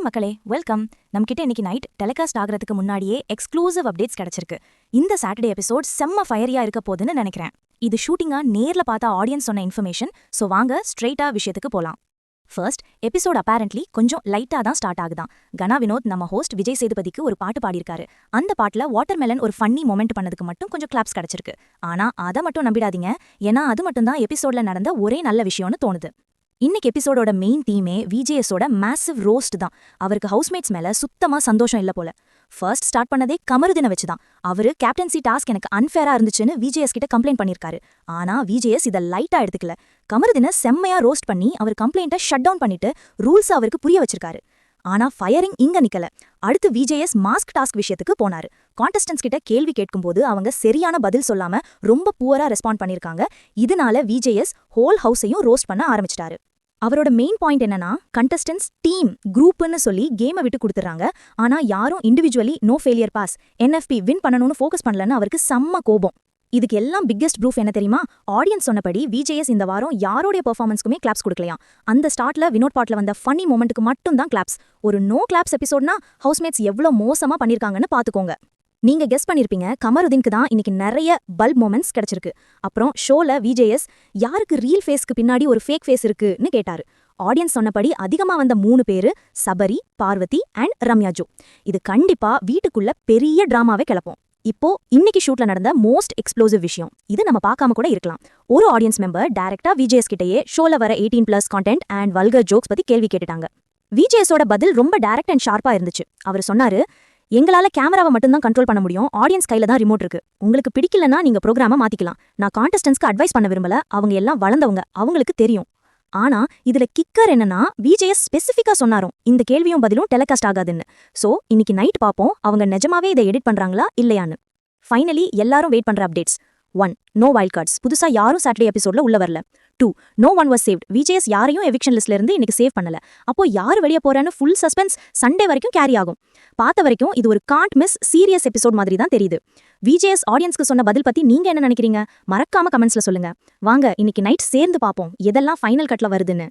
மக்களே, வெல்கம். நம்மகிட்ட இன்னைக்கு நைட் டெலிகாஸ்ட் ஆகிறதுக்கு முன்னாடியே எக்ஸ்க்ளூசிவ் அப்டேட்ஸ் கிடைச்சிருக்கு. இந்த சாட்டர்டே எபிசோட் செம்ம ஃபயரியா இருக்க போகுதுன்னு நினைக்கிறேன். இது ஷூட்டிங்கா நேர்ல பார்த்த ஆடியன்ஸ் சொன்ன இன்ஃபர்மேஷன். ஸோ வாங்க ஸ்ட்ரெயிட்டா விஷயத்துக்கு போலாம். ஃபர்ஸ்ட் எபிசோட் அப்பேரண்ட்லி கொஞ்சம் லைட்டா தான் ஸ்டார்ட் ஆகுதான். கனா வினோத் நம்ம ஹோஸ்ட் விஜய் சேதுபதிக்கு ஒரு பாட்டு பாடியிருக்காரு. அந்த பாட்டுல வாட்டர்மெலன் ஒரு ஃபன்னி மொமெண்ட் பண்ணதுக்கு மட்டும் கொஞ்சம் கிளாப்ஸ் கிடைச்சிருக்கு. ஆனா அதை மட்டும் நம்பிடாதீங்க, ஏன்னா அது மட்டும் தான் எபிசோட்ல நடந்த ஒரே நல்ல விஷயம்னு தோணுது. இன்னைக்கு எபிசோடோட மெயின் தீமே விஜேஎஸோட மேசிவ் ரோஸ்ட் தான். அவருக்கு ஹவுஸ்மேட்ஸ் மேல சுத்தமா சந்தோஷம் இல்ல போல. ஃபர்ஸ்ட் ஸ்டார்ட் பண்ணதே கமருதினை வச்சுதான். அவரு கேப்டன்சி டாஸ்க் எனக்கு அன்ஃபேரா இருந்துச்சுன்னு விஜேஎஸ் கிட்ட கம்ப்ளைண்ட் பண்ணிருக்காரு. ஆனா விஜேஎஸ் இதை லைட்டா எடுத்துக்கல. கமருதினை செம்மையா ரோஸ்ட் பண்ணி அவர் கம்ப்ளைண்ட்டை ஷட் டவுன் பண்ணிட்டு ரூல்ஸ் அவருக்கு புரிய வச்சிருக்காரு. ஆனா ஃபயரிங் இங்க நிக்கல. அடுத்து விஜேஎஸ் மாஸ்க் டாஸ்க் விஷயத்துக்கு போனாரு. கான்டெஸ்டன்ஸ் கிட்ட கேள்வி கேட்கும்போது அவங்க சரியான பதில் சொல்லாம ரொம்ப புவரா ரெஸ்பாண்ட் பண்ணிருக்காங்க. இதனால விஜேஎஸ் ஹோல் ஹவுஸையும் ரோஸ்ட் பண்ண ஆரம்பிச்சிட்டாரு. அவரோட மெயின் பாயிண்ட் என்னன்னா, கண்டஸ்டன்ஸ் டீம் குரூப்னு சொல்லி கேமை விட்டு கொடுத்துறாங்க. ஆனா யாரும் individually no failure pass NFP win பண்ணணும்னு ஃபோக்கஸ் பண்ணலன்னு அவருக்கு செம்ம கோபம். இதுக்கு எல்லாம் பிக்கெஸ்ட் ப்ரூஃப் என்ன தெரியுமா? ஆடியன்ஸ் சொன்னபடி விஜேஎஸ் இந்த வாரம் யாரோடைய பெர்ஃபார்மன்ஸ்க்குமே கிளாப்ஸ் கொடுக்கலையா. அந்த ஸ்டார்ட்ல வினோட் பாட்ல வந்த ஃபன்னி மொமெண்ட்டுக்கு மட்டும் தான் கிளாப்ஸ். ஒரு நோ கிளாப்ஸ் எபிசோட்னா ஹவுஸ்மேட்ஸ் எவ்வளோ மோசமா பண்ணிருக்காங்கன்னு பாத்துக்கோங்க. நீங்க கெஸ் பண்ணிருப்பீங்க, கமருதினுக்கு தான் இன்னைக்கு நிறைய பல்ப் மொமெண்ட்ஸ் கிடைச்சிருக்கு. அப்புறம் ஷோல விஜேஎஸ் யாருக்கு ரியல் ஃபேஸ்க்கு பின்னாடி ஒரு ஃபேக் ஃபேஸ் இருக்குன்னு கேட்டாரு. ஆடியன்ஸ் சொன்னபடி அதிகமா வந்த 3 பேரு சபரி, பார்வதி அண்ட் ரம்யாஜோ. இது கண்டிப்பா வீட்டுக்குள்ள பெரிய டிராமாவே கிளப்போம். இப்போ இன்னைக்கு ஷூட்ல நடந்த மோஸ்ட் எக்ஸ்ப்ளோசிவ் விஷயம் இது நம்ம பார்க்காம கூட இருக்கலாம். ஒரு ஆடியன்ஸ் மெம்பர் டைரக்டா விஜேஎஸ் கிட்டயே ஷோல வர 18+ கான்டென்ட் அண்ட் வல்கர் ஜோக்ஸ் பத்தி கேள்வி கேட்டுட்டாங்க. விஜேஎஸோட பதில் ரொம்ப டைரக்ட் அண்ட் ஷார்ப்பா இருந்துச்சு. அவர் சொன்னாரு, எங்களால கேமராவை மட்டும்தான் கண்ட்ரோல் பண்ண முடியும், ஆடியன்ஸ் கையில தான் ரிமோட் இருக்கு. உங்களுக்கு பிடிக்கலன்னா நீங்க ப்ரோக்ராம மாத்திக்கலாம். நான் கான்டெஸ்டன்ஸ்க்கு அட்வைஸ் பண்ண விரும்பல, அவங்க எல்லாம் வளர்ந்தவங்க, அவங்களுக்கு தெரியும். ஆனா இதுல கிக்கர் என்னன்னா, விஜேஎஸ் ஸ்பெசிஃபிக்கா சொன்னாரும் இந்த கேள்வியும் பதிலும் டெலிகாஸ்ட் ஆகாதுன்னு. சோ இன்னைக்கு நைட் பாப்போம் அவங்க நிஜமாவே இதை எடிட் பண்றாங்களா இல்லையான்னு. ஃபைனலி எல்லாரும் வெயிட் பண்ற அப்டேட்ஸ். 1. No wild cards. புதுசா யாரும் சாட்டர்டே எபிசோட்ல உள்ள வரல. 2. No one was saved. VJS யாரையும் எவிக்ஷன் லிஸ்ட்ல இருந்து இன்னைக்கு சேவ் பண்ணல. அப்போ யாரு வெளியே போறான்னு ஃபுல் சஸ்பென்ஸ் சண்டே வரைக்கும் கேரி ஆகும். பார்த்த வரைக்கும் இது ஒரு காண்ட் மிஸ் சீரியஸ் எபிசோட் மாதிரி தான் தெரியுது. விஜேஎஸ் ஆடியன்ஸ்க்கு சொன்ன பதில் பத்தி நீங்க என்ன நினைக்கிறீங்க? மறக்காம கமெண்ட்ஸ்ல சொல்லுங்க. வாங்க இன்னைக்கு நைட் சேர்ந்து பாப்போம் எதெல்லாம் ஃபைனல் கட்ல வருதுன்னு.